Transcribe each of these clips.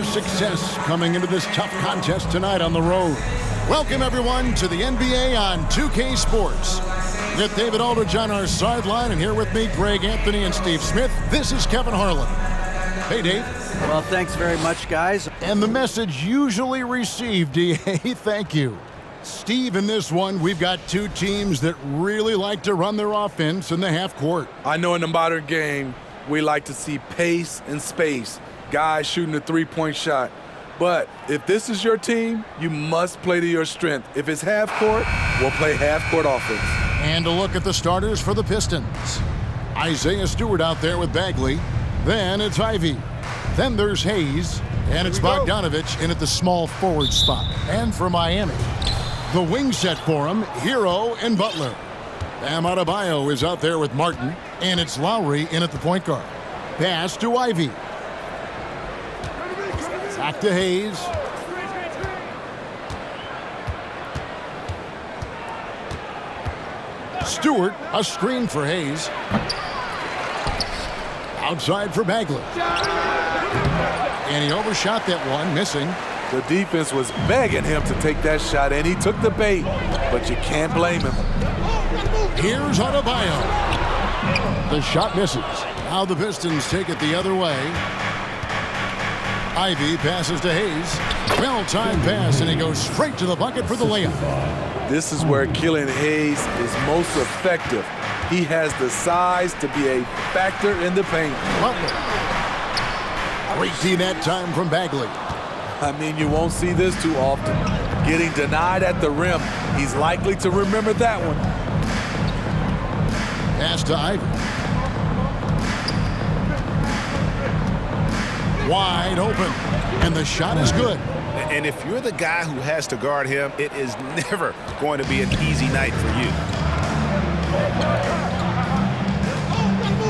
success coming into this tough contest tonight on the road. Welcome, everyone, to the NBA on 2K Sports. With David Aldridge on our sideline, and here with me, Greg Anthony and Steve Smith. This is Kevin Harlan. Hey, Dave. Well, thanks very much, guys. And the message usually received, DA, thank you. Steve, in this one, we've got two teams that really like to run their offense in the half court. I know in the modern game, we like to see pace and space, guys shooting the three-point shot. But if this is your team, you must play to your strength. If it's half court, we'll play half court offense. And a look at the starters for the Pistons. Isaiah Stewart out there with Bagley. Then it's Ivy. Then there's Hayes. And it's Bogdanovich in at the small forward spot. And for Miami, the wing set for him, Hero and Butler. Bam Adebayo is out there with Martin. And it's Lowry in at the point guard. Pass to Ivy. Back to Hayes. Stewart, a screen for Hayes. Outside for Bagley. And he overshot that one, missing. The defense was begging him to take that shot, and he took the bait, but you can't blame him. Here's Adebayo. The shot misses. Now the Pistons take it the other way. Ivy passes to Hayes. Well-timed pass, and he goes straight to the bucket for the layup. This is where Killian Hayes is most effective. He has the size to be a factor in the paint. Butler. Great D that time from Bagley. I mean, you won't see this too often. Getting denied at the rim. He's likely to remember that one. Pass to Ivy. Wide open. And the shot is good. And if you're the guy who has to guard him, it is never going to be an easy night for you.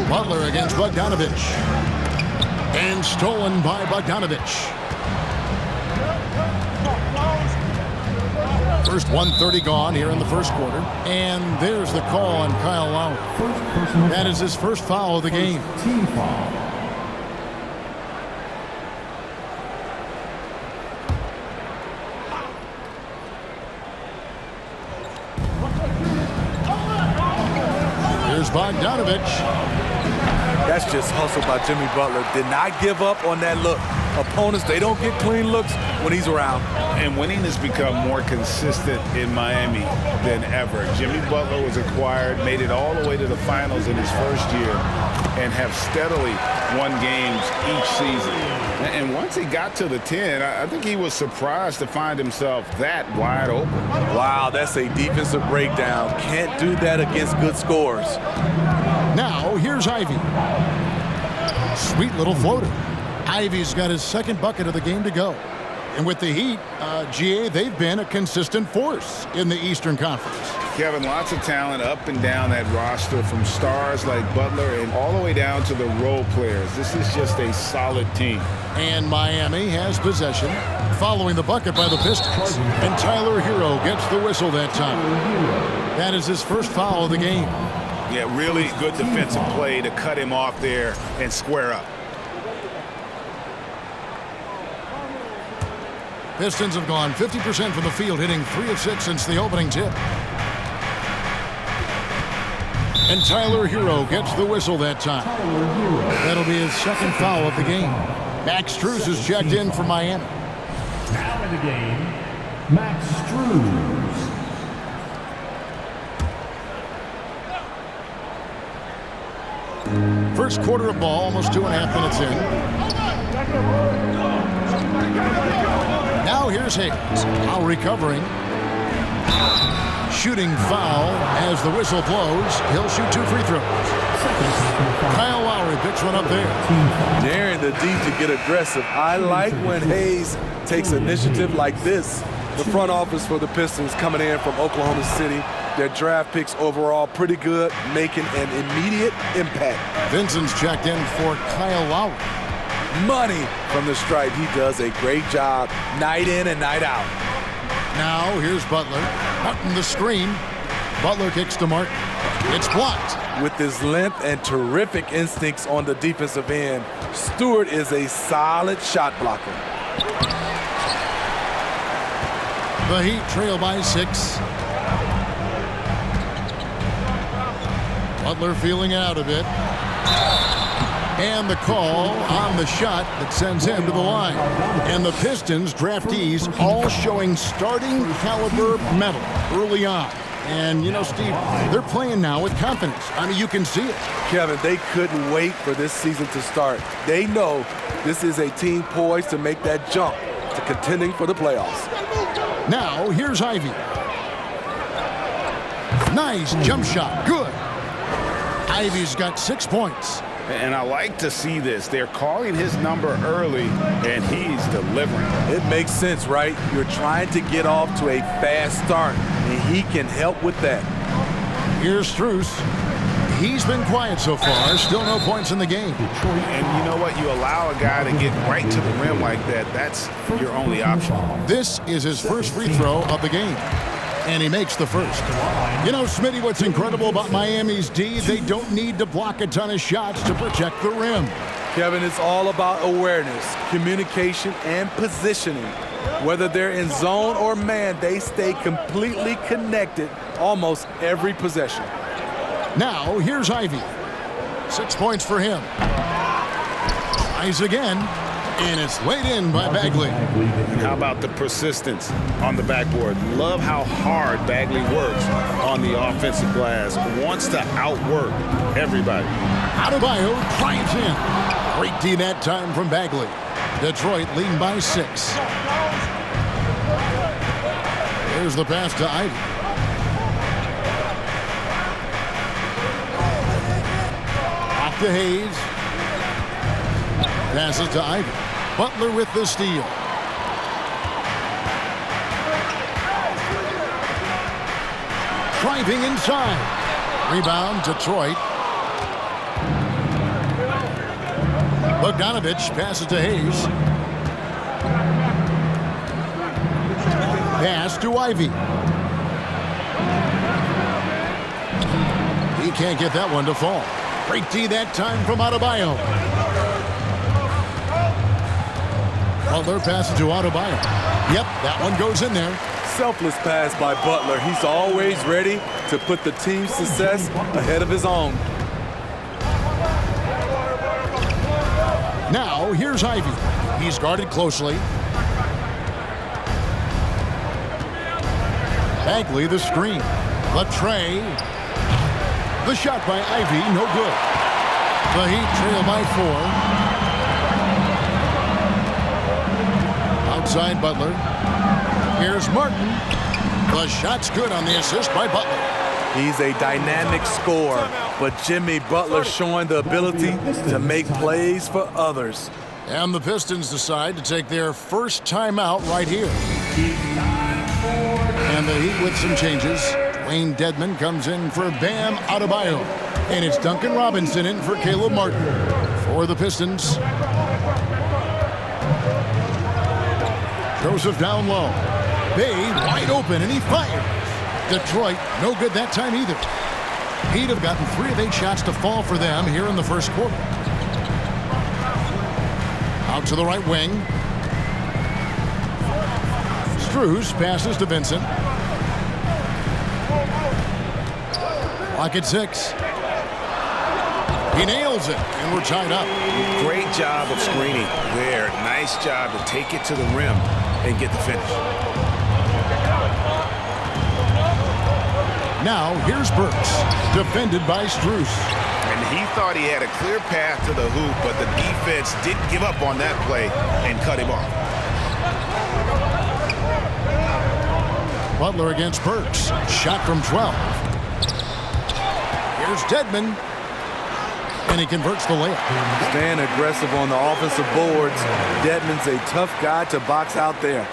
Butler against Bogdanovich. And stolen by Bogdanovich. First 1:30 gone here in the first quarter. And there's the call on Kyle Lowry. That is his first foul of the game. Team foul. Here's Bogdanovich. That's just hustle by Jimmy Butler. Did not give up on that look. Opponents, they don't get clean looks when he's around. And winning has become more consistent in Miami than ever. Jimmy Butler was acquired, made it all the way to the finals in his first year, and have steadily won games each season. And once he got to the 10, I think he was surprised to find himself that wide open. Wow, that's a defensive breakdown. Can't do that against good scores. Now, here's Ivy. Sweet little floater. Ivy's got his second bucket of the game to go. And with the Heat, GA, they've been a consistent force in the Eastern Conference. Kevin, lots of talent up and down that roster, from stars like Butler and all the way down to the role players. This is just a solid team. And Miami has possession following the bucket by the Pistons. And Tyler Hero gets the whistle that time. That is his first foul of the game. Yeah, really good defensive play to cut him off there and square up. Pistons have gone 50% from the field, hitting 3 of 6 since the opening tip. And Tyler Hero gets the whistle that time. That'll be his second foul of the game. Max Strus is checked in for Miami. Now in the game, Max Strus. First quarter of ball, almost 2.5 minutes in. Now here's Hayes. Now recovering. Shooting foul as the whistle blows. He'll shoot 2 free throws. Kyle Lowry picks one up there. Daring the D to get aggressive. I like when Hayes takes initiative like this. The front office for the Pistons coming in from Oklahoma City. Their draft picks overall pretty good, making an immediate impact. Vincent's checked in for Kyle Lowry. Money from the stripe. He does a great job night in and night out. Now here's Butler. Martin the screen. Butler kicks to Martin. It's blocked. With his length and terrific instincts on the defensive end, Stewart is a solid shot blocker. The Heat trail by 6. Butler feeling out a bit. And the call on the shot that sends him to the line. And the Pistons draftees all showing starting caliber metal early on. And, you know, Steve, they're playing now with confidence. I mean, you can see it. Kevin, they couldn't wait for this season to start. They know this is a team poised to make that jump to contending for the playoffs. Now, here's Ivy. Nice jump shot. Good. Ivy's got 6 points. And I like to see this. They're calling his number early, and he's delivering. It makes sense, right? You're trying to get off to a fast start, and he can help with that. Here's Strus. He's been quiet so far. Still no points in the game. And you know what? You allow a guy to get right to the rim like that. That's your only option. This is his first free throw of the game. And he makes the first. You know, Smitty, what's incredible about Miami's D, they don't need to block a ton of shots to protect the rim. Kevin, it's all about awareness, communication, and positioning. Whether they're in zone or man, they stay completely connected almost every possession. Now, here's Ivy. 6 points for him. Tries again, and it's laid in by Bagley. And how about the persistence on the backboard? Love how hard Bagley works on the offensive glass. Wants to outwork everybody. Adebayo drives in. Great D that time from Bagley. Detroit leading by 6. Here's the pass to Ivy. Off to Hayes. Passes to Ivy. Butler with the steal. Driving inside. Rebound, Detroit. Bogdanovich passes to Hayes. Pass to Ivy. He can't get that one to fall. Great D that time from Adebayo. Butler passes to Adebayo. Yep, that one goes in there. Selfless pass by Butler. He's always ready to put the team's success ahead of his own. Now, here's Ivy. He's guarded closely. Bagley, the screen. Latre. The shot by Ivy, no good. The Heat trail by 4. Outside Butler. Here's Martin. The shot's good on the assist by Butler. He's a dynamic scorer, but Jimmy Butler showing the ability to make plays for others. And the Pistons decide to take their first timeout right here. And the Heat with some changes. Wayne Dedmon comes in for Bam Adebayo. And it's Duncan Robinson in for Caleb Martin. For the Pistons. Joseph down low. Bay wide open, and he fires. Detroit, no good that time either. He'd have gotten 3 of 8 shots to fall for them here in the first quarter. Out to the right wing. Strus passes to Vincent. Clock at 6. He nails it, and we're tied up. Great job of screening there. Nice job to take it to the rim and get the finish. Now, here's Burks, defended by Strus. And he thought he had a clear path to the hoop, but the defense didn't give up on that play and cut him off. Butler against Burks. Shot from 12. Here's Dedmon. And he converts the layup. Staying aggressive on the offensive boards. Dedmon's a tough guy to box out there.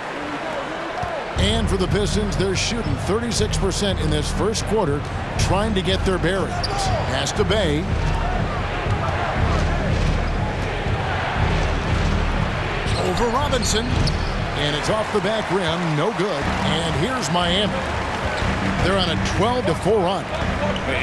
And for the Pistons, they're shooting 36% in this first quarter, trying to get their bearings. Pass to Bay. Over Robinson. And it's off the back rim, no good. And here's Miami. They're on a 12-4 run.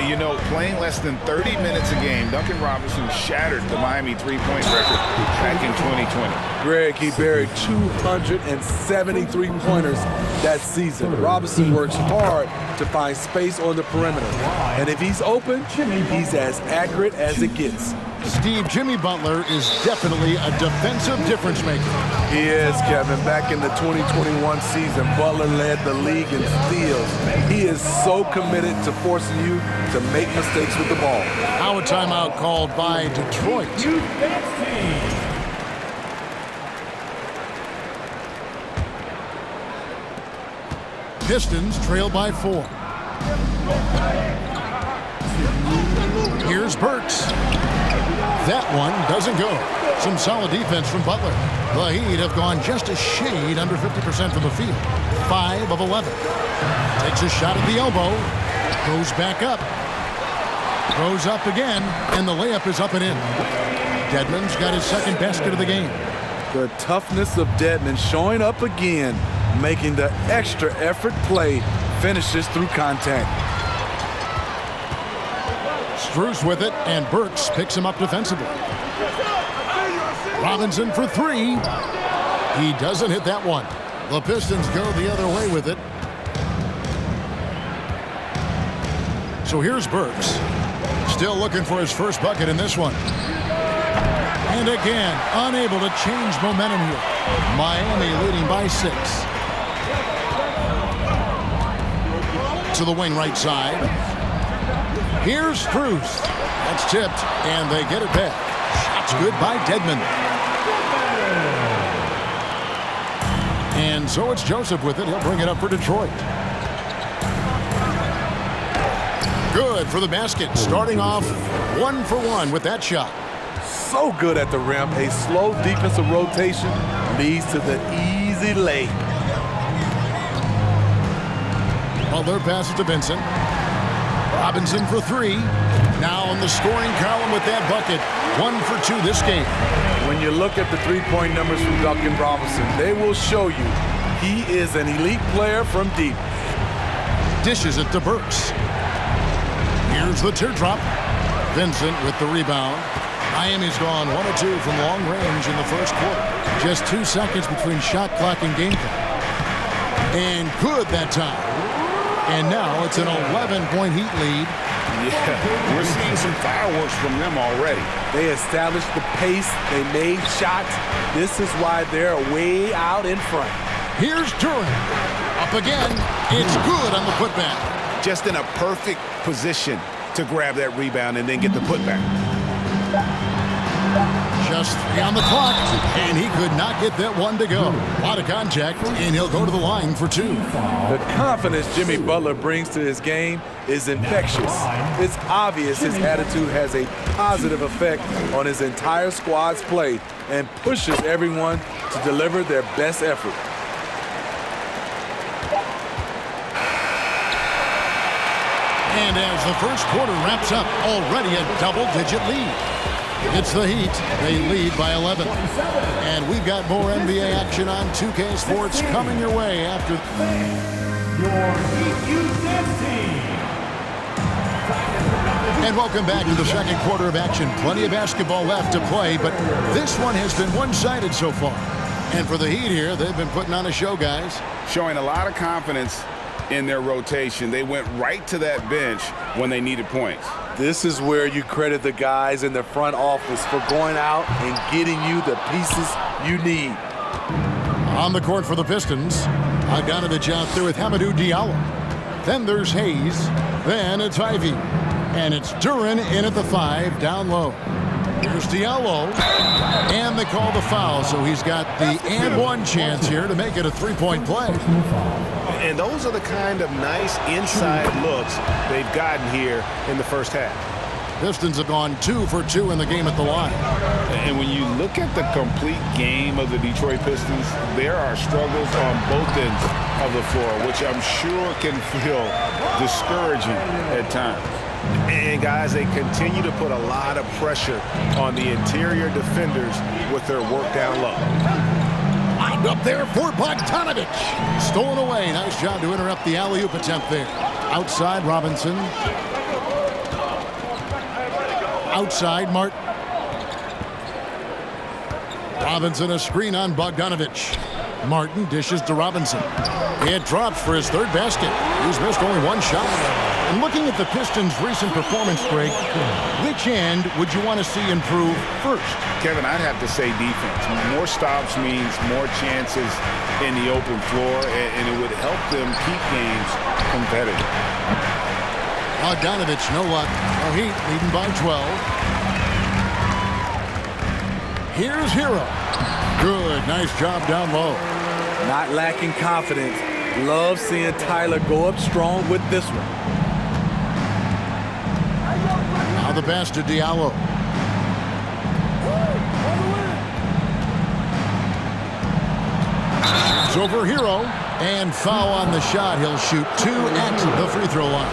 You know, playing less than 30 minutes a game, Duncan Robinson shattered the Miami three-point record back in 2020. Greg, he buried 273 pointers that season. Robinson works hard to find space on the perimeter. And if he's open, he's as accurate as it gets. Steve, Jimmy Butler is definitely a defensive difference maker. He is, Kevin. Back in the 2021 season, Butler led the league in steals. He is so committed to forcing you to make mistakes with the ball. Now a timeout called by Detroit. Pistons trail by 4. Here's Burks. That one doesn't go. Some solid defense from Butler. The Heat have gone just a shade under 50% from the field. 5 of 11. Takes a shot at the elbow. Goes back up. Throws up again, and the layup is up and in. Dedmon's got his second basket of the game. The toughness of Dedmon showing up again, making the extra effort play, finishes through contact. Strus with it, and Burks picks him up defensively. Robinson for 3. He doesn't hit that one. The Pistons go the other way with it. So here's Burks. Still looking for his first bucket in this one. And again, unable to change momentum here. Miami leading by 6. To the wing right side. Here's Strus. That's tipped, and they get it back. Shots good by Dedmon. And so it's Joseph with it. He'll bring it up for Detroit. Good for the basket. Starting off 1 for 1 with that shot. So good at the rim. A slow defensive rotation leads to the easy lay. Butler passes to Vincent. Robinson for 3. Now in the scoring column with that bucket. 1 for 2 this game. When you look at the three-point numbers from Duncan Robinson, they will show you he is an elite player from deep. Dishes it to Burks. Here's the teardrop. Vincent with the rebound. Miami's gone 1 of 2 from long range in the first quarter. Just 2 seconds between shot clock and game clock. And good that time. And now it's an 11-point Heat lead. Yeah, we're seeing some fireworks from them already. They established the pace. They made shots. This is why they're way out in front. Here's Duran. Up again. It's good on the putback. Just in a perfect position to grab that rebound and then get the putback. Just 3 on the clock, and he could not get that one to go. A lot of contact, and he'll go to the line for 2. The confidence Jimmy Butler brings to his game is infectious. It's obvious his attitude has a positive effect on his entire squad's play and pushes everyone to deliver their best effort. And as the first quarter wraps up, already a double-digit lead. It's the Heat. They lead by 11. And we've got more NBA action on 2K Sports coming your way after. Your Heat Youth Dance Team. And welcome back to the second quarter of action. Plenty of basketball left to play, but this one has been one-sided so far. And for the Heat here, they've been putting on a show, guys. Showing a lot of confidence in their rotation. They went right to that bench when they needed points. This is where you credit the guys in the front office for going out and getting you the pieces you need. On the court for the Pistons, Bogdanovich out there with Hamidou Diallo. Then there's Hayes. Then it's Ivy. And it's Duran in at the 5, down low. Here's Diallo. And they call the foul, so he's got the and one chance here to make it a 3-point play. And those are the kind of nice inside looks they've gotten here in the first half. Pistons have gone 2 for 2 in the game at the line. And when you look at the complete game of the Detroit Pistons, there are struggles on both ends of the floor, which I'm sure can feel discouraging at times. And guys, they continue to put a lot of pressure on the interior defenders with their work down low. Lobbed up there for Bogdanovich. Stolen away. Nice job to interrupt the alley-oop attempt there. Outside, Robinson. Outside, Martin. Robinson, a screen on Bogdanovich. Martin dishes to Robinson. It drops for his third basket. He's missed only one shot. And looking at the Pistons' recent performance, Greg, which end would you want to see improve first? Kevin, I'd have to say defense. More stops means more chances in the open floor, and it would help them keep games competitive. Bogdanovich, no luck. No heat, leading by 12. Here's Hero. Good, nice job down low. Not lacking confidence. Love seeing Tyler go up strong with this one. Now the pass to Diallo. It's over Hero. And foul on the shot. He'll shoot 2 at the free throw line.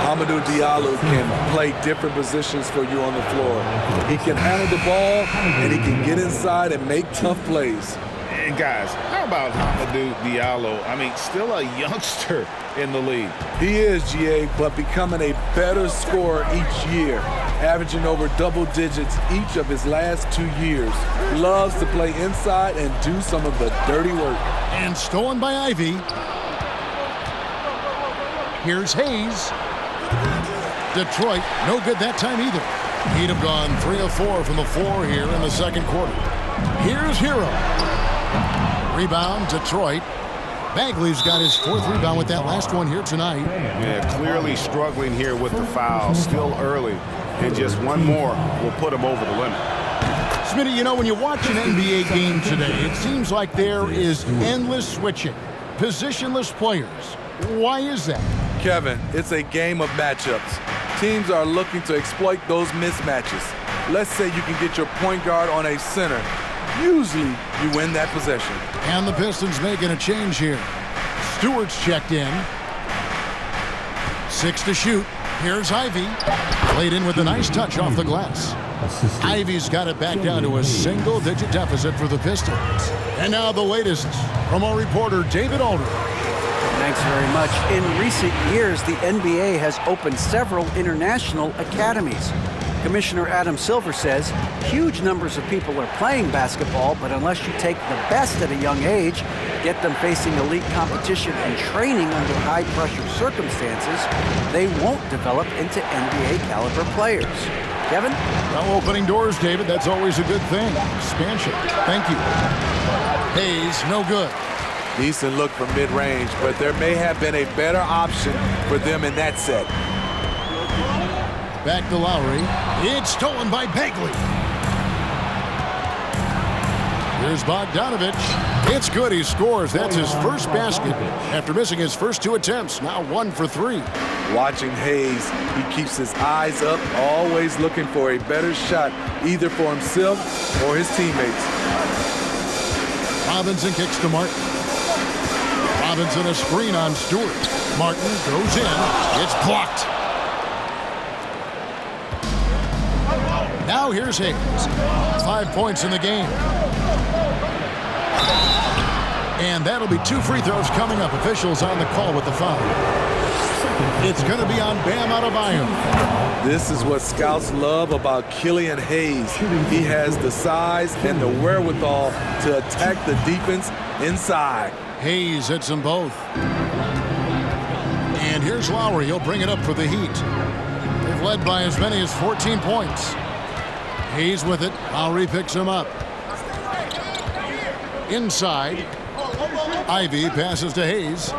Hamidou Diallo can play different positions for you on the floor. He can handle the ball, and he can get inside and make tough plays. And guys, how about Hamidou Diallo? I mean, still a youngster in the league. He is, GA, but becoming a better scorer each year, averaging over double digits each of his last 2 years. Loves to play inside and do some of the dirty work. And stolen by Ivy. Here's Hayes. Detroit, no good that time either. He'd have gone 3 of 4 from the floor here in the second quarter. Here's Hero. Rebound, Detroit. Bagley's got his 4th rebound with that last one here tonight. Yeah, clearly struggling here with the foul. Still early. And just one more will put him over the limit. Smitty, you know, when you watch an NBA game today, it seems like there is endless switching, positionless players. Why is that? Kevin, it's a game of matchups. Teams are looking to exploit those mismatches. Let's say you can get your point guard on a center. Usually, you win that possession. And the Pistons making a change here. Stewart's checked in. 6 to shoot. Here's Ivy. Played in with a nice touch off the glass. Ivy's got it back down to a single-digit deficit for the Pistons. And now the latest from our reporter, David Aldridge. Thanks very much. In recent years, the NBA has opened several international academies. Commissioner Adam Silver says huge numbers of people are playing basketball, but unless you take the best at a young age, get them facing elite competition and training under high-pressure circumstances, they won't develop into NBA-caliber players. Kevin? Well, opening doors, David. That's always a good thing. Expansion. Thank you. Hayes, no good. Decent look from mid-range, but there may have been a better option for them in that set. Back to Lowry. It's stolen by Bagley. Here's Bogdanovich. It's good. He scores. That's his first basket after missing his first 2 attempts. Now 1 for 3. Watching Hayes, he keeps his eyes up, always looking for a better shot, either for himself or his teammates. Robinson kicks to Martin. Robinson a screen on Stewart. Martin goes in. It's blocked. Now here's Hayes. 5 points in the game. And that'll be 2 free throws coming up. Officials on the call with the foul. It's going to be on Bam Adebayo. This is what scouts love about Killian Hayes. He has the size and the wherewithal to attack the defense inside. Hayes hits them both. And here's Lowry. He'll bring it up for the Heat. They've led by as many as 14 points. Hayes with it. Lowry picks him up. Inside. Ivy passes to Hayes.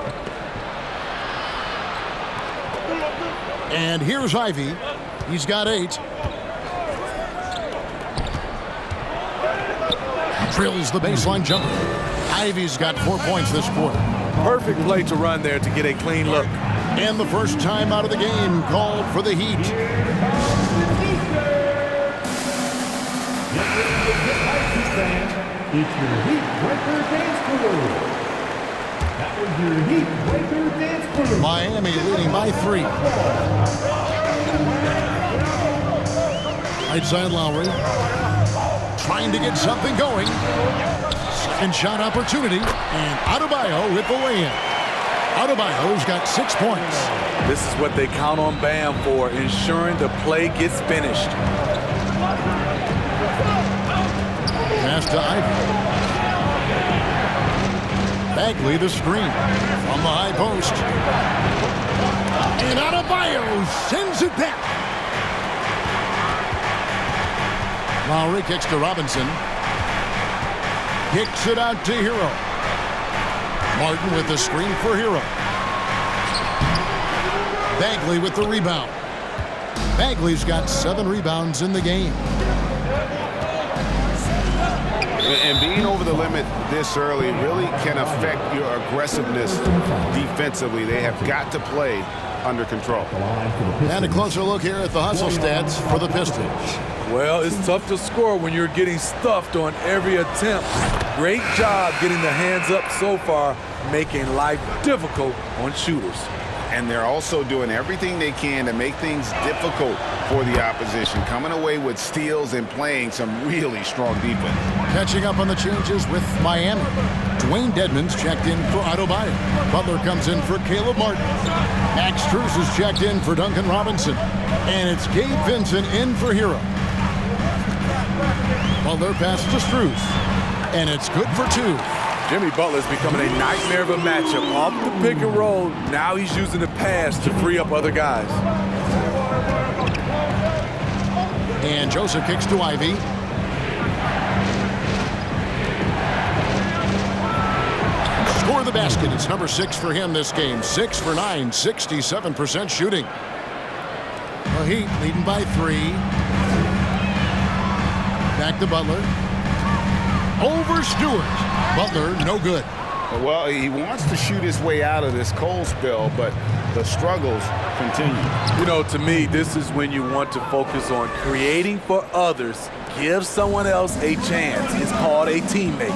And here's Ivy. He's got 8. Drills the baseline jumper. Ivy's got 4 points this quarter. Perfect play to run there to get a clean look. And the first time out of the game called for the Heat. It's your Heat Breaker Dance Crew. That was your Heat Breaker Dance Crew. Miami leading by 3. Right side Lowry. Trying to get something going. Second shot opportunity, and Adebayo with the lay-in. Adebayo's got 6 points. This is what they count on Bam for, ensuring the play gets finished. Pass to Ivy. Bagley the screen from the high post. And Adebayo sends it back. Lowry kicks to Robinson. Kicks it out to Hero. Martin with the screen for Hero. Bagley with the rebound. Bagley's got 7 rebounds in the game. And being over the limit this early really can affect your aggressiveness defensively. They have got to play under control. And a closer look here at the hustle stats for the Pistons. Well, it's tough to score when you're getting stuffed on every attempt. Great job getting the hands up so far, making life difficult on shooters. And they're also doing everything they can to make things difficult for the opposition, coming away with steals and playing some really strong defense. Catching up on the changes with Miami. Dwayne Dedmon's checked in for Adebayo. Butler comes in for Caleb Martin. Max Strus is checked in for Duncan Robinson. And it's Gabe Vincent in for Hero. Butler passes to Strus. And it's good for 2. Jimmy Butler's becoming a nightmare of a matchup. Off the pick and roll, now he's using the pass to free up other guys. And Joseph kicks to Ivy. Score the basket. It's number 6 for him this game. 6 for 9, 67% shooting. The Heat leading by 3. Back to Butler. Over Stewart. Butler, no good. Well, he wants to shoot his way out of this cold spell, but the struggles continue. You know, to me, this is when you want to focus on creating for others. Give someone else a chance. It's called a teammate.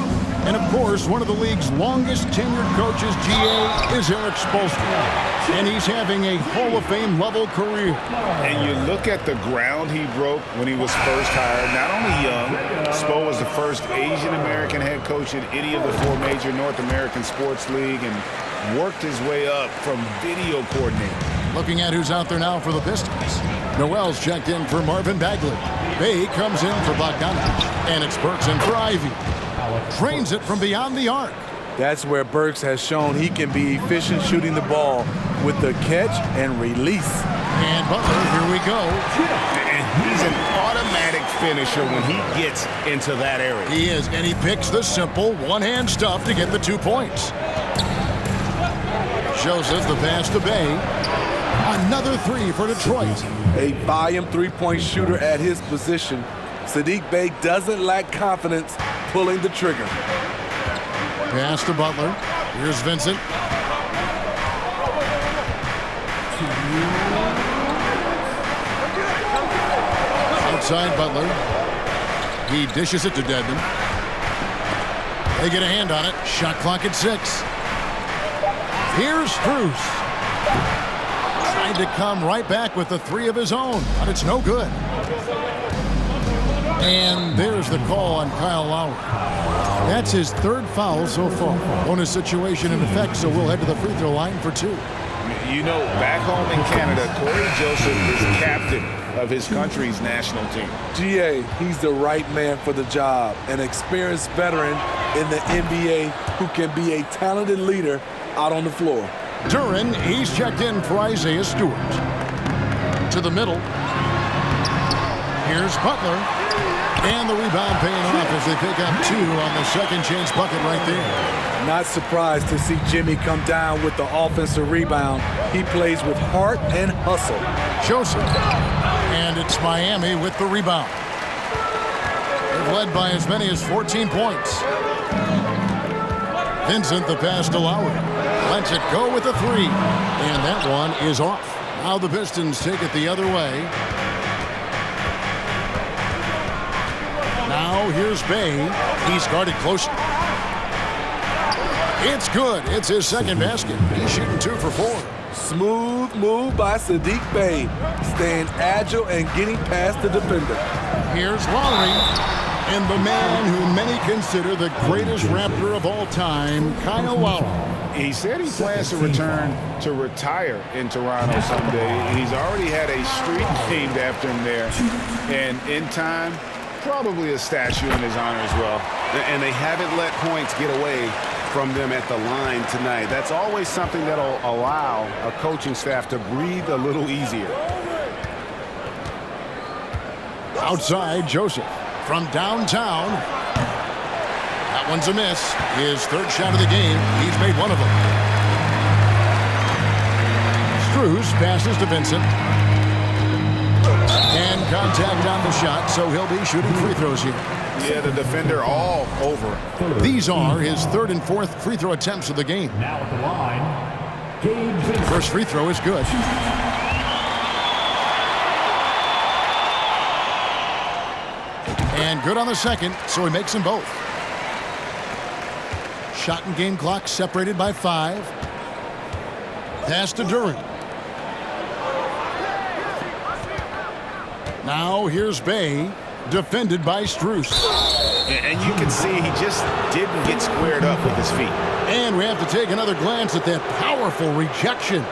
And, of course, one of the league's longest tenured coaches, GA, is Eric Spoelstra. And he's having a Hall of Fame level career. And you look at the ground he broke when he was first hired. Not only young, Spo was the first Asian American head coach in any of the 4 major North American sports league and worked his way up from video coordinator. Looking at who's out there now for the Pistons. Noel's checked in for Marvin Bagley. Bay comes in for Bogdanovich. And it's Burks in for Ivy. Trains it from beyond the arc. That's where Burks has shown he can be efficient shooting the ball with the catch and release. And Butler, here we go. And he's an automatic finisher when he gets into that area. He is, and he picks the simple one-hand stuff to get the 2 points. Joseph, the pass to Bay. Another 3 for Detroit. A volume 3-point shooter at his position. Saddiq Bey doesn't lack confidence pulling the trigger. Pass to Butler. Here's Vincent. Outside Butler. He dishes it to Dedmon. They get a hand on it. Shot clock at 6. Here's Strus. Trying to come right back with the 3 of his own, but it's no good. And there's the call on Kyle Lowry. That's his 3rd foul so far. Bonus situation in effect, so we'll head to the free throw line for 2. You know, back home in Canada, Corey Joseph is captain of his country's national team. GA, he's the right man for the job. An experienced veteran in the NBA who can be a talented leader out on the floor. Duran, he's checked in for Isaiah Stewart. To the middle. Here's Butler. And the rebound paying off as they pick up 2 on the second chance bucket right there. Not surprised to see Jimmy come down with the offensive rebound. He plays with heart and hustle. Joseph. And it's Miami with the rebound. They've led by as many as 14 points. Vincent, the pass to Lowry. Lets it go with a 3. And that one is off. Now the Pistons take it the other way. Now here's Bay. He's guarded closely. It's good. It's his 2nd basket. He's shooting 2 for 4. Smooth move by Saddiq Bey, staying agile and getting past the defender. Here's Lowry. And the man who many consider the greatest Raptor of all time, Kyle Lowry. He said he plans to return to retire in Toronto someday. He's already had a street named after him there. And in time, probably a statue in his honor as well. And they haven't let points get away from them at the line tonight. That's always something that'll allow a coaching staff to breathe a little easier. Outside, Joseph from downtown. That one's a miss. His third shot of the game. He's made one of them. Strus passes to Vincent. And contact on the shot, so he'll be shooting free throws here. Yeah, the defender all over. These are his third and fourth free throw attempts of the game. Now at the line, Gabe Vincent. First free throw is good. And good on the second, so he makes them both. Shot and game clock separated by 5. Pass to Duran. Now here's Bay, defended by Strus. And you can see he just didn't get squared up with his feet. And we have to take another glance at that powerful rejection.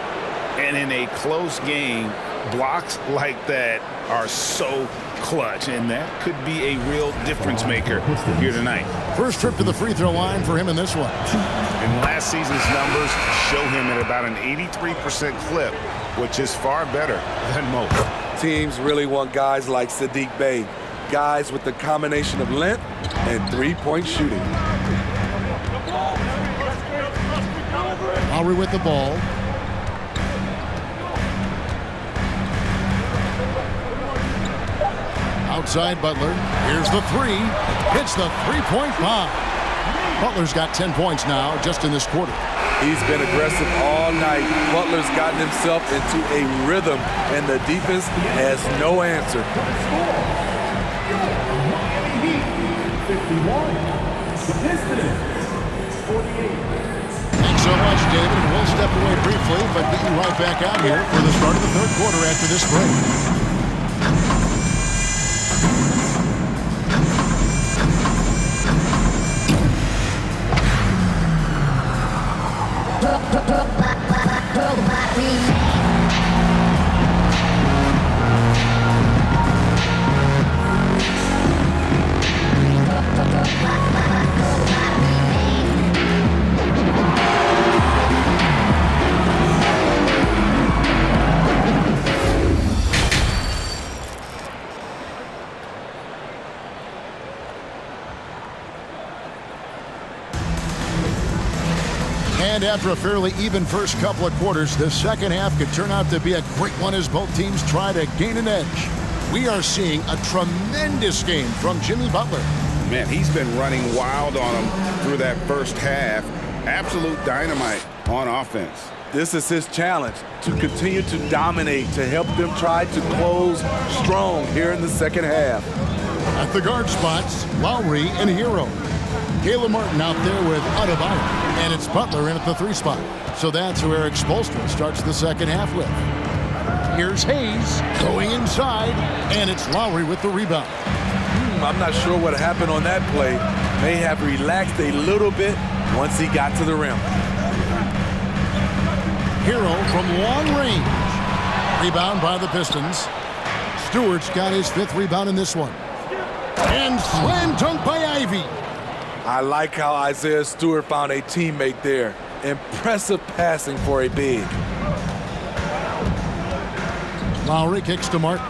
And in a close game, blocks like that are so clutch, and that could be a real difference maker here tonight. First trip to the free throw line for him in this one. And last season's numbers show him at about an 83% clip, which is far better than most. Teams really want guys like Saddiq Bey, guys with the combination of length and three-point shooting. Lowry with the ball. Outside Butler. Here's the three. Hits the three-point bomb. Butler's got 10 points now just in this quarter. He's been aggressive all night. Butler's gotten himself into a rhythm, and the defense has no answer. 51. The Pistons. 48. Thanks so much, David. We'll step away briefly, but get you right back out here for the start of the third quarter after this break. And after a fairly even first couple of quarters, the second half could turn out to be a great one as both teams try to gain an edge. We are seeing a tremendous game from Jimmy Butler. Man, he's been running wild on them through that first half. Absolute dynamite on offense. This is his challenge, to continue to dominate, to help them try to close strong here in the second half. At the guard spots, Lowry and Hero. Caleb Martin out there with Adebayo. And it's Butler in at the 3 spot. So that's who Eric Spoelstra starts the second half with. Here's Hayes going inside, and it's Lowry with the rebound. I'm not sure what happened on that play. May have relaxed a little bit once he got to the rim. Hero from long range. Rebound by the Pistons. Stewart's got his 5th rebound in this one. And slam dunk by Ivy. I like how Isaiah Stewart found a teammate there. Impressive passing for a big. Lowry kicks to Martin.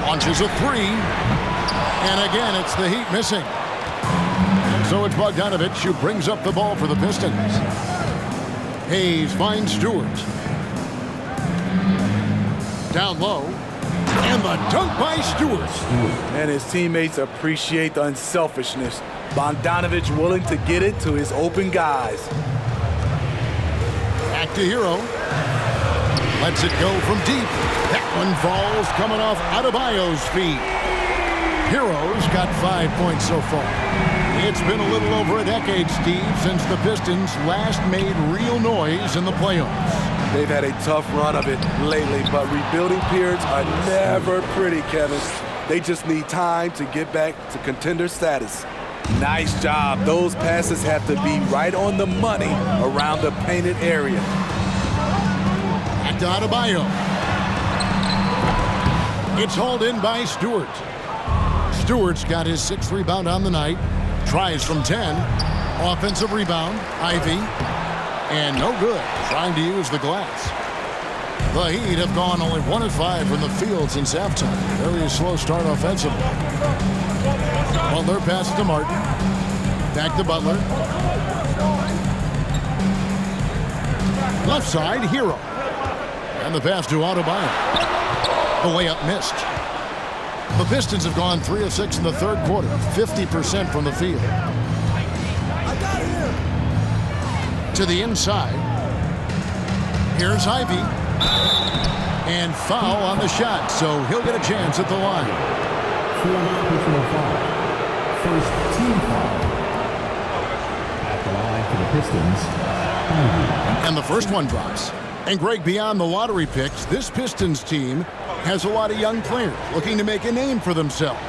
Launches a 3. And again, it's the Heat missing. And so it's Bogdanovich who brings up the ball for the Pistons. Hayes finds Stewart. Down low. And the dunk by Stewart. And his teammates appreciate the unselfishness. Bogdanovich willing to get it to his open guys. Back to Hero. Lets it go from deep. That one falls coming off Adebayo's feet. Hero's got 5 points so far. It's been a little over a decade, Steve, since the Pistons last made real noise in the playoffs. They've had a tough run of it lately, but rebuilding periods are never pretty, Kevin. They just need time to get back to contender status. Nice job. Those passes have to be right on the money around the painted area. Back to Adebayo. It's hauled in by Stewart. Stewart's got his 6th rebound on the night. Tries from 10. Offensive rebound, Ivy. And no good, trying to use the glass. The Heat have gone only 1 of 5 from the field since halftime. Very slow start offensively. Butler passes to Martin. Back to Butler. Left side, Hero. And the pass to Adebayo. The layup missed. The Pistons have gone 3 of 6 in the 3rd quarter, 50% from the field. To the inside. Here's Ivy. And foul on the shot, so he'll get a chance at the line. 4 personal foul. First team foul. At the line for the Pistons. And the first one drops. And Greg, beyond the lottery picks, this Pistons team has a lot of young players looking to make a name for themselves.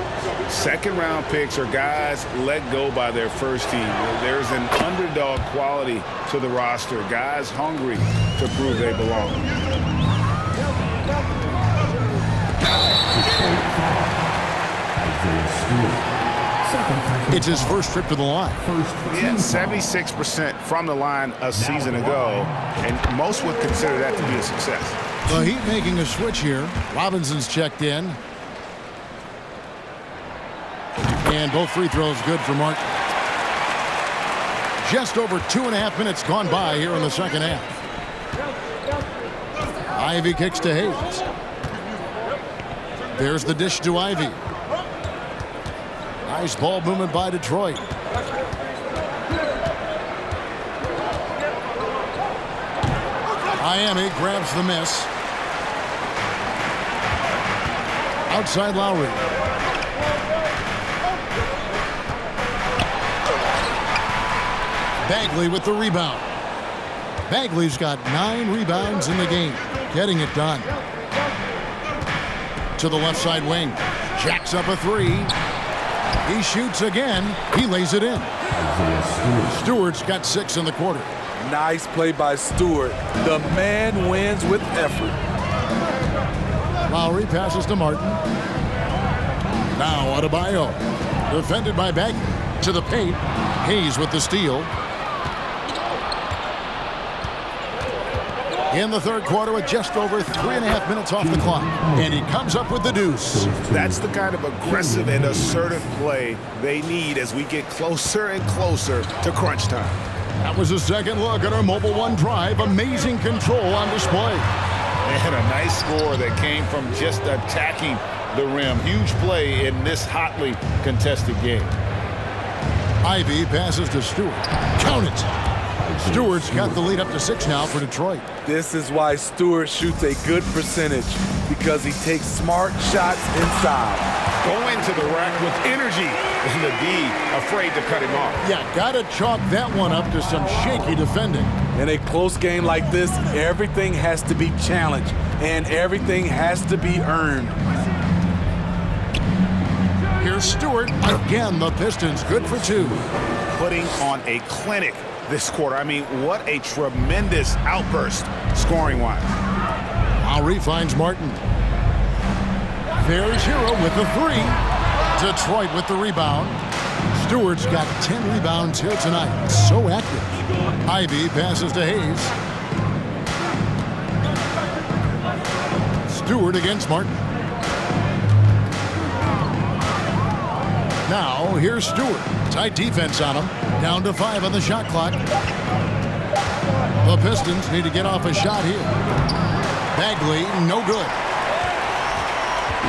Second-round picks are guys let go by their first team. There's an underdog quality to the roster. Guys hungry to prove they belong. It's his first trip to the line. Yeah, 76% from the line a season ago, and most would consider that to be a success. The Heat making a switch here. Robinson's checked in. And both free throws good for Martin. Just over 2.5 minutes gone by here in the second half. Ivy kicks to Hayes. There's the dish to Ivy. Nice ball movement by Detroit. Miami grabs the miss. Outside Lowry. Bagley with the rebound. Bagley's got 9 rebounds in the game, getting it done. To the left side wing. Jacks up a 3. He shoots again. He lays it in. Stewart's got 6 in the quarter. Nice play by Stewart. The man wins with effort. Lowry passes to Martin. Now Adebayo. Defended by Bagley. To the paint. Hayes with the steal. In the 3rd quarter with just over 3.5 minutes off the clock. And he comes up with the deuce. That's the kind of aggressive and assertive play they need as we get closer and closer to crunch time. That was a second look at our Mobile One drive. Amazing control on display. And a nice score that came from just attacking the rim. Huge play in this hotly contested game. Ivy passes to Stewart. Count it. Stewart's got the lead up to 6 now for Detroit. This is why Stewart shoots a good percentage, because he takes smart shots inside. Going to the rack with energy, and the D afraid to cut him off. Yeah, gotta chalk that one up to some shaky defending. In a close game like this, everything has to be challenged, and everything has to be earned. Here's Stewart. Again, the Pistons good for 2. Putting on a clinic this quarter. I mean, what a tremendous outburst scoring-wise. Lowry finds Martin. There's Hero with the 3. Detroit with the rebound. Stewart's got 10 rebounds here tonight. So active. Ivy passes to Hayes. Stewart against Martin. Now, here's Stewart. Tight defense on him. Down to 5 on the shot clock. The Pistons need to get off a shot here. Bagley, no good.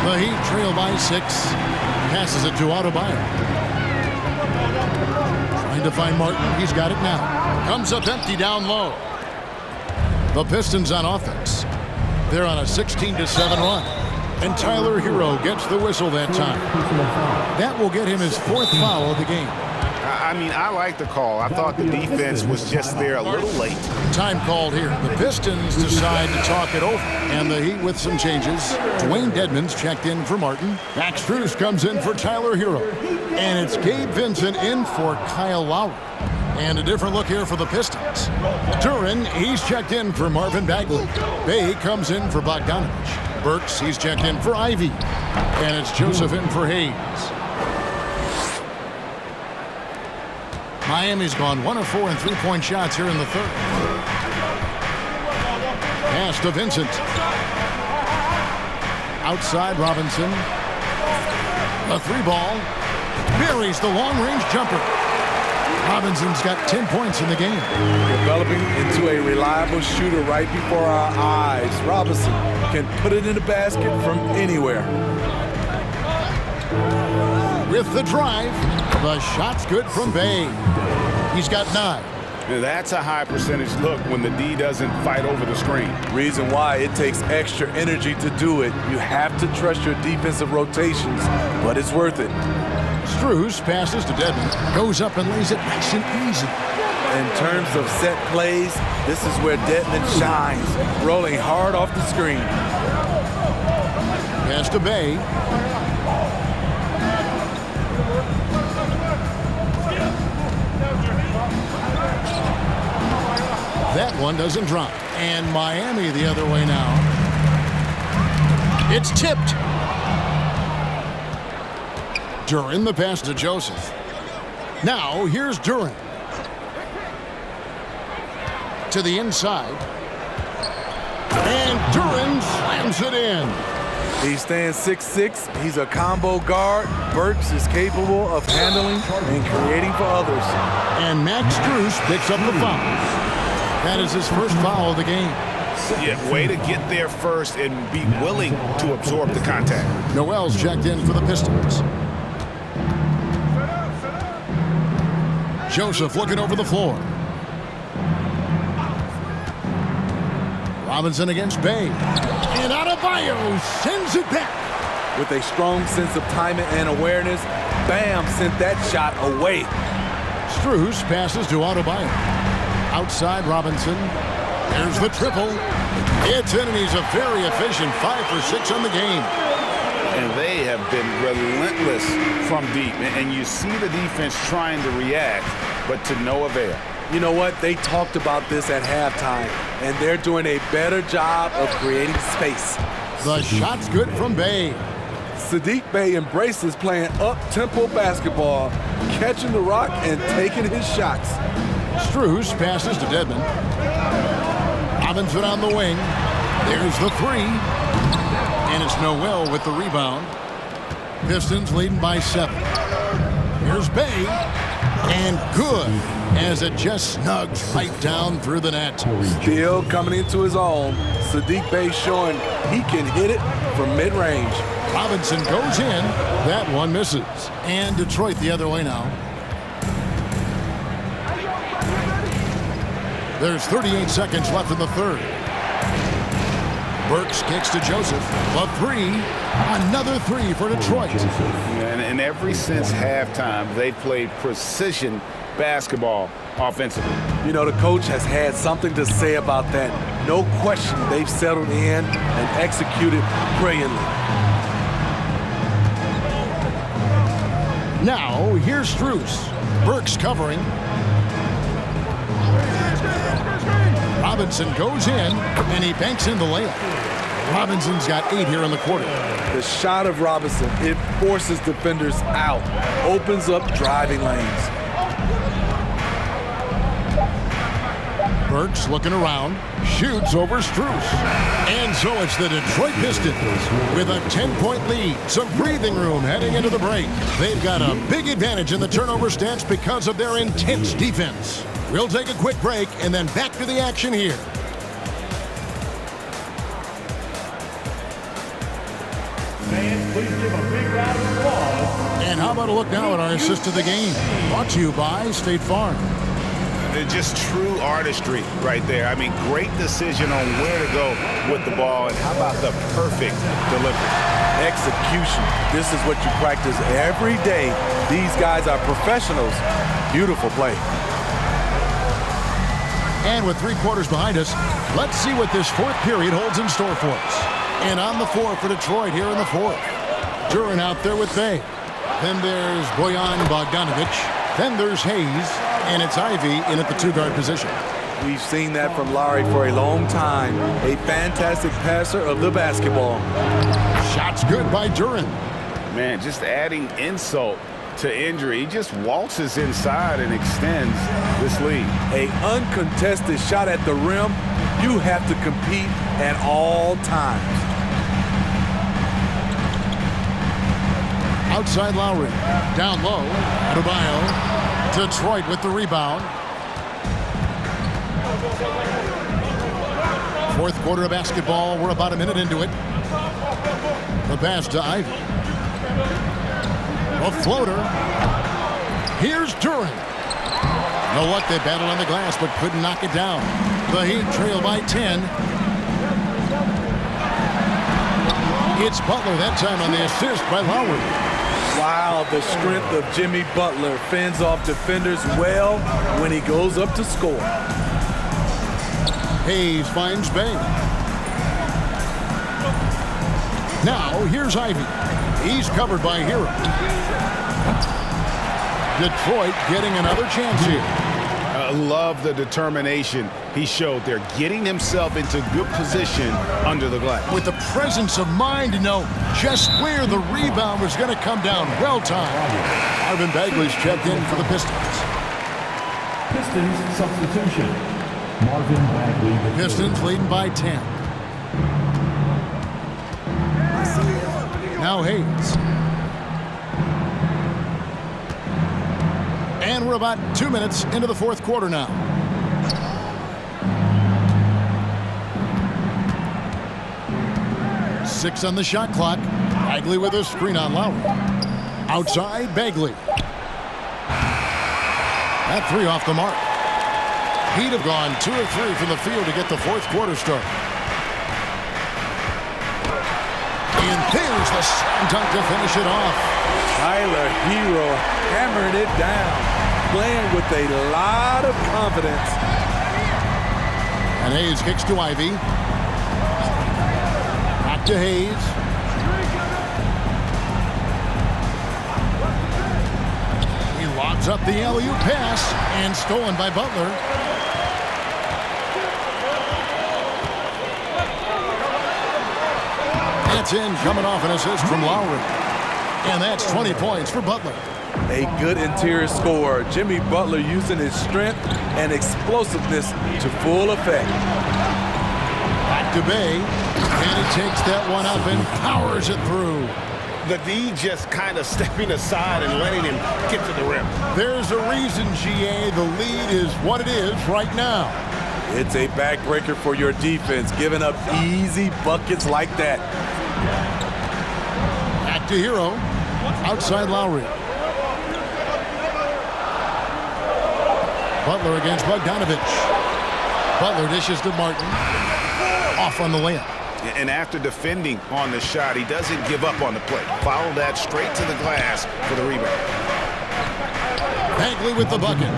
The Heat trail by 6. Passes it to Adebayo. Trying to find Martin. He's got it now. Comes up empty down low. The Pistons on offense. They're on a 16-7 run. And Tyler Hero gets the whistle that time. That will get him his 4th foul of the game. I mean, I like the call. I thought the defense was just there a little late. Time called here. The Pistons decide to talk it over. And the Heat with some changes. Dwayne Dedmon's checked in for Martin. Max Strus comes in for Tyler Hero. And it's Gabe Vincent in for Kyle Lowry. And a different look here for the Pistons. Duren, he's checked in for Marvin Bagley. Bay comes in for Bogdanovich. Burks, he's checked in for Ivy. And it's Joseph in for Hayes. Miami's gone 1 of 4 in three-point shots here in the third. Pass to Vincent. Outside Robinson. A three ball. Buries the long-range jumper. Robinson's got 10 points in the game. Developing into a reliable shooter right before our eyes. Robinson can put it in the basket from anywhere. With the drive, the shot's good from Bay. He's got 9. That's a high percentage look when the D doesn't fight over the screen. Reason why it takes extra energy to do it. You have to trust your defensive rotations, but it's worth it. Strus passes to Dedmon, goes up and lays it nice and easy. In terms of set plays, this is where Dedmon shines, rolling hard off the screen. Pass to Bay. That one doesn't drop. And Miami the other way now. It's tipped. Duren, the pass to Joseph. Now here's Duren. To the inside. And Duren slams it in. He stands 6'6". He's a combo guard. Burks is capable of handling and creating for others. And Max Strus picks up the foul. That is his first foul of the game. Yeah, way to get there first and be willing to absorb the contact. Noel's checked in for the Pistons. Joseph looking over the floor. Robinson against Bay. And Adebayo sends it back. With a strong sense of timing and awareness, Bam sent that shot away. Strus passes to Adebayo. Outside Robinson. There's the triple. It's in, and he's a very efficient 5 for 6 on the game. And they have been relentless from deep. And you see the defense trying to react, but to no avail. You know what? They talked about this at halftime, and they're doing a better job of creating space. The shot's good from Bay. Saddiq Bey embraces playing up-tempo basketball, catching the rock and taking his shots. Strus passes to Dedmon. Robinson on the wing. There's the three. And it's Noel with the rebound. Pistons leading by 7. Here's Bay. And good, as it just snugs right down through the net. Still coming into his own. Saddiq Bey showing he can hit it from mid-range. Robinson goes in. That one misses. And Detroit the other way now. There's 38 seconds left in the third. Burks kicks to Joseph. A three. Another three for Detroit. And ever since halftime, they've played precision basketball offensively. You know, the coach has had something to say about that. No question they've settled in and executed brilliantly. Now, here's Strus. Burks covering. Robinson goes in, and he banks in the layup. Robinson's got 8 here in the quarter. The shot of Robinson, it forces defenders out, opens up driving lanes. Burks looking around, shoots over Strus. And so it's the Detroit Pistons with a 10-point lead. Some breathing room heading into the break. They've got a big advantage in the turnover stats because of their intense defense. We'll take a quick break and then back to the action here. Fans, please give a big round of applause. And how about a look now at our assist of the game? Brought to you by State Farm. Just true artistry right there. I mean, great decision on where to go with the ball, and how about the perfect delivery? Execution. This is what you practice every day. These guys are professionals. Beautiful play. And with 3 quarters behind us, let's see what this 4th period holds in store for us. And on the floor for Detroit here in the 4th. Duran out there with Bay. Then there's Bojan Bogdanovic. Then there's Hayes. And it's Ivy in at the 2-guard position. We've seen that from Lowry for a long time. A fantastic passer of the basketball. Shots good by Duran. Man, just adding insult to injury. He just waltzes inside and extends this lead. A uncontested shot at the rim. You have to compete at all times. Outside Lowry. Down low. Adebayo. Detroit with the rebound. 4th quarter of basketball. We're about a minute into it. The pass to Ivy. A floater. Here's Duran. You know what? They battled on the glass but couldn't knock it down. The Heat trail by 10. It's Butler that time on the assist by Lowry. Wow, the strength of Jimmy Butler fends off defenders well when he goes up to score. Hayes finds Bay. Now, here's Ivy. He's covered by Hero. Detroit getting another chance here. I love the determination he showed there, getting himself into good position under the glass. With the presence of mind to know just where the rebound was going to come down. Well timed. Marvin Bagley's checked in for the Pistons. Pistons substitution. Marvin Bagley. Pistons leading by 10. Now Hayes. And we're about 2 minutes into the 4th quarter now. Six on the shot clock. Bagley with a screen on Lowry. Outside, Bagley. That 3 off the mark. He'd have gone 2 or 3 from the field to get the 4th quarter start. And there's the slam dunk to finish it off. Tyler Hero hammering it down, playing with a lot of confidence. And Hayes kicks to Ivy. Back to Hayes. He lobs up the alley-oop pass and stolen by Butler. That's in, coming off an assist from Lowry. And that's 20 points for Butler. A good interior scorer. Jimmy Butler using his strength and explosiveness to full effect. Back to Bay. And he takes that one up and powers it through. The D just kind of stepping aside and letting him get to the rim. There's a reason, GA, the lead is what it is right now. It's a backbreaker for your defense, giving up easy buckets like that. Back to Hero. Outside Lowry. Butler against Bogdanovic. Butler dishes to Martin. Off on the layup. And after defending on the shot, he doesn't give up on the play. Follow that straight to the glass for the rebound. Bagley with the bucket.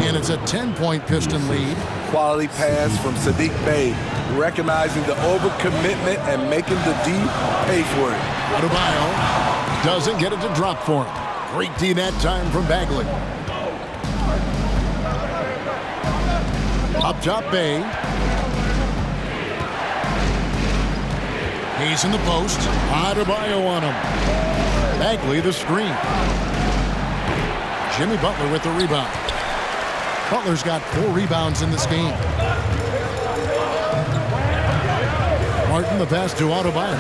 And it's a 10-point Piston lead. Quality pass from Sadiq Bey, recognizing the overcommitment and making the D pay for it. Adebayo doesn't get it to drop for him. Great D that time from Bagley. Up top, Bay. He's in the post. Adebayo on him. Bagley the screen. Jimmy Butler with the rebound. Butler's got 4 rebounds in this game. Martin the pass to Adebayo.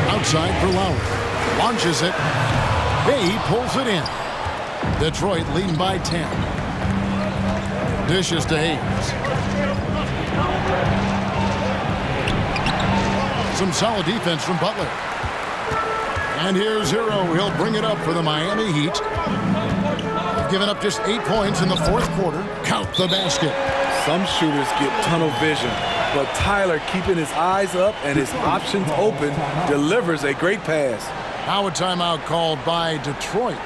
Outside for Lowry. Launches it. Bay pulls it in. Detroit leading by 10. Dishes to Hayes. Some solid defense from Butler. And here's Hero. He'll bring it up for the Miami Heat. They've given up just 8 points in the fourth quarter. Count the basket. Some shooters get tunnel vision, but Tyler, keeping his eyes up and his options open, delivers a great pass. Now a timeout called by Detroit.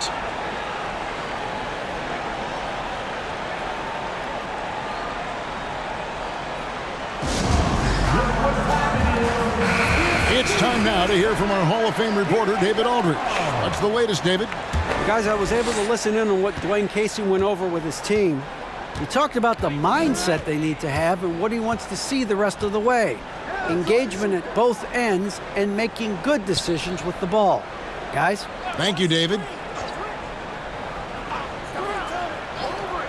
It's time now to hear from our Hall of Fame reporter, David Aldridge. What's the latest, David? Guys, I was able to listen in on what Dwayne Casey went over with his team. He talked about the mindset they need to have and what he wants to see the rest of the way. Engagement at both ends and making good decisions with the ball. Guys? Thank you, David.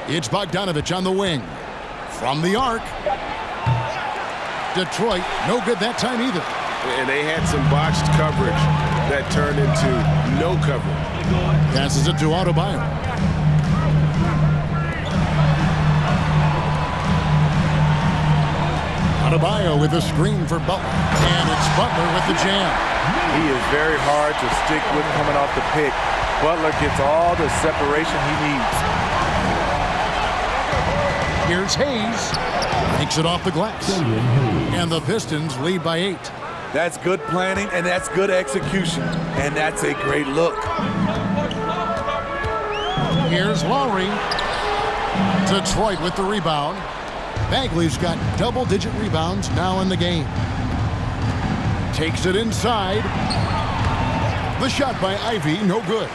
It's Bogdanovich on the wing. From the arc. Detroit, no good that time either. And they had some botched coverage that turned into no coverage. Passes it to Adebayo. Adebayo with a screen for Butler. And it's Butler with the jam. He is very hard to stick with coming off the pick. Butler gets all the separation he needs. Here's Hayes. Takes it off the glass. And the Pistons lead by 8. That's good planning, and that's good execution. And that's a great look. Here's Lowry. Detroit with the rebound. Bagley's got double-digit rebounds now in the game. Takes it inside. The shot by Ivy, no good.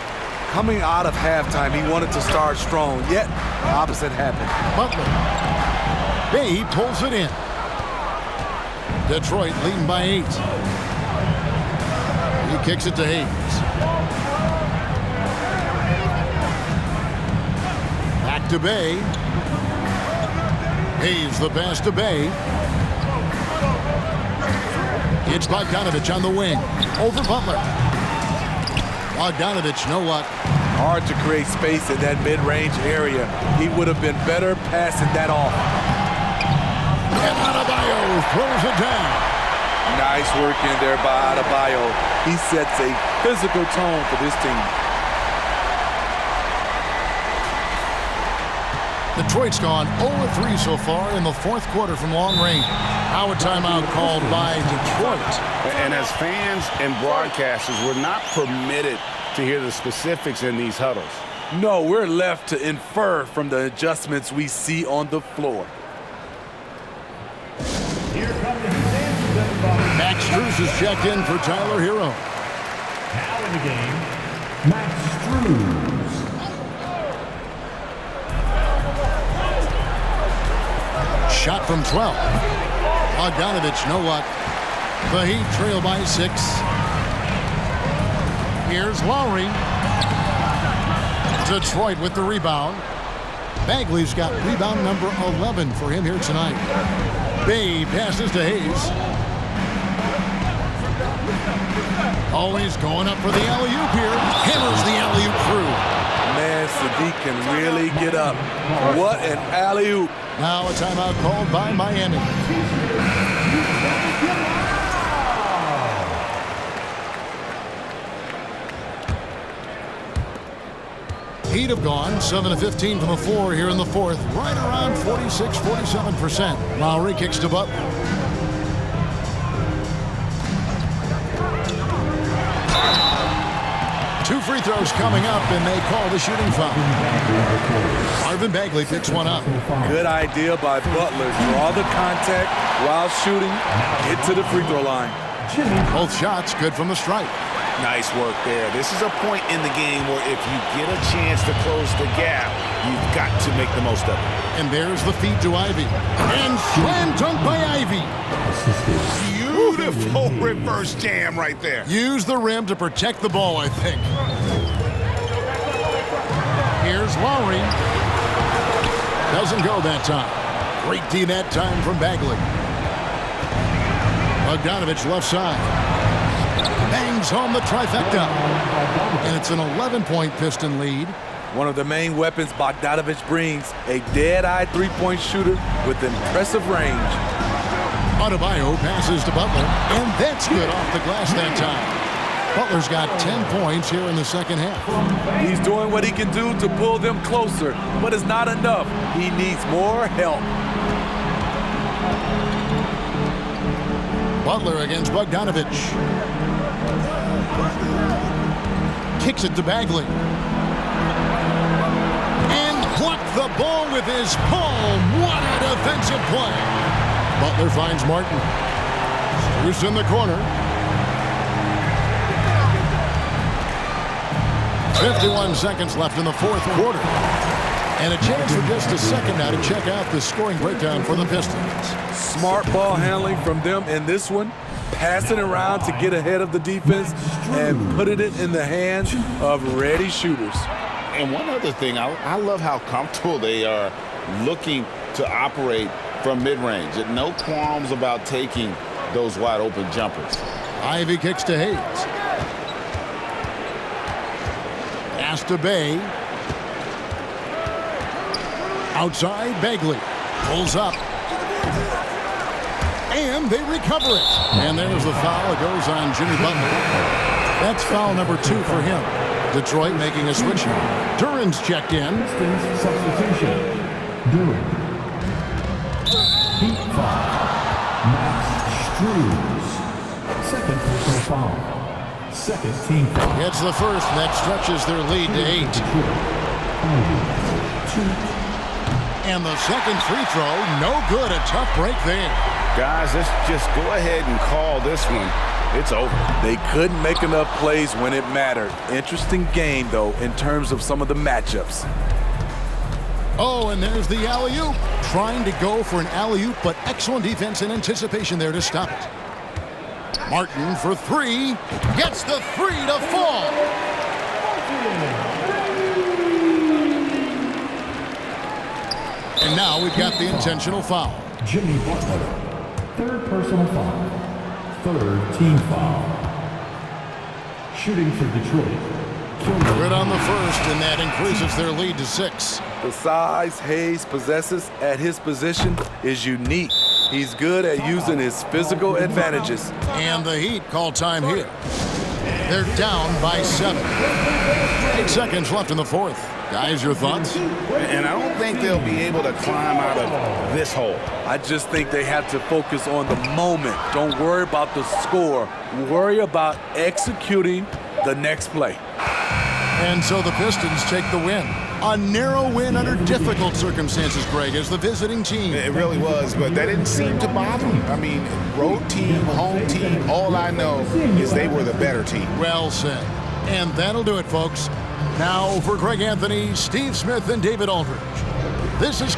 Coming out of halftime, he wanted to start strong, yet the opposite happened. Butler. Bay pulls it in. Detroit leading by 8. He kicks it to Hayes. Back to Bay. Hayes the pass to Bay. It's Bogdanovich on the wing. Over Butler. Bogdanovich, no luck. Hard to create space in that mid-range area. He would have been better passing that off. And Adebayo throws it down. Nice work in there by Adebayo. He sets a physical tone for this team. Detroit's gone 0-3 so far in the fourth quarter from long range. Now a timeout called by Detroit. And as fans and broadcasters, we're not permitted to hear the specifics in these huddles. No, we're left to infer from the adjustments we see on the floor. Max Strus is checked in for Tyler Hero. Now in the game, Max Strus. Shot from 12. Bogdanovich, no luck. The Heat trail by 6. Here's Lowry. Detroit with the rebound. Bagley's got rebound number 11 for him here tonight. Bay passes to Hayes. Always going up for the alley-oop here. Hammers the alley-oop through. Man, Sadiq can really get up. What an alley-oop. Now a timeout called by Miami. Heat have gone 7-15 from the floor here in the fourth. Right around 46-47%. Lowry kicks to Butler. Two free throws coming up, and they call the shooting foul. Marvin Bagley picks one up. Good idea by Butler. Draw the contact while shooting. Get to the free throw line. Both shots good from the stripe. Nice work there. This is a point in the game where if you get a chance to close the gap, you've got to make the most of it. And there's the feed to Ivy. And slam dunk by Ivy. Beautiful reverse jam right there. Use the rim to protect the ball, I think. Here's Lowry. Doesn't go that time. Great D that time from Bagley. Bogdanovich left side. Bangs home the trifecta. And it's an 11-point Piston lead. One of the main weapons Bogdanovich brings, a dead-eye three-point shooter with impressive range. Adebayo passes to Butler, and that's good off the glass that time. Butler's got 10 points here in the second half. He's doing what he can do to pull them closer, but it's not enough. He needs more help. Butler against Bogdanovich. Kicks it to Bagley. And blocked the ball with his palm. What a defensive play. Butler finds Martin. Who's in the corner. 51 seconds left in the fourth quarter. And a chance for just a second now to check out the scoring breakdown for the Pistons. Smart ball handling from them in this one. Passing around to get ahead of the defense and putting it in the hands of ready shooters. And one other thing, I love how comfortable they are looking to operate from mid-range. No qualms about taking those wide-open jumpers. Ivy kicks to Hayes. Pass to Bay. Outside, Bagley. Pulls up. And they recover it. And there's the foul. It goes on Jimmy Butler. That's foul number 2 for him. Detroit making a switch. Duran's checked in. Pistons substitution. Duran. Heat foul. Max Struz. Second personal foul. Second team foul. Gets the first. That stretches their lead to 8. And the second free throw, no good. A tough break there. Guys, let's just go ahead and call this one. It's over. They couldn't make enough plays when it mattered. Interesting game, though, in terms of some of the matchups. Oh, and there's the alley-oop. Trying to go for an alley-oop, but excellent defense and anticipation there to stop it. Martin for 3. Gets the 3 to fall. And now we've got the intentional foul. Jimmy Butler. Third personal foul. Third team foul. Shooting for Detroit. Good on the first, and that increases their lead to 6. The size Hayes possesses at his position is unique. He's good at using his physical advantages. And the Heat call time here. They're down by 7. 8 seconds left in the fourth. Guys, your thoughts? And I don't think they'll be able to climb out of this hole. I just think they have to focus on the moment. Don't worry about the score. Worry about executing the next play. And so the Pistons take the win. A narrow win under difficult circumstances, Greg, as the visiting team. It really was, but that didn't seem to bother them. I mean, road team, home team, all I know is they were the better team. Well said. And that'll do it, folks. Now for Greg Anthony, Steve Smith, and David Aldridge. This is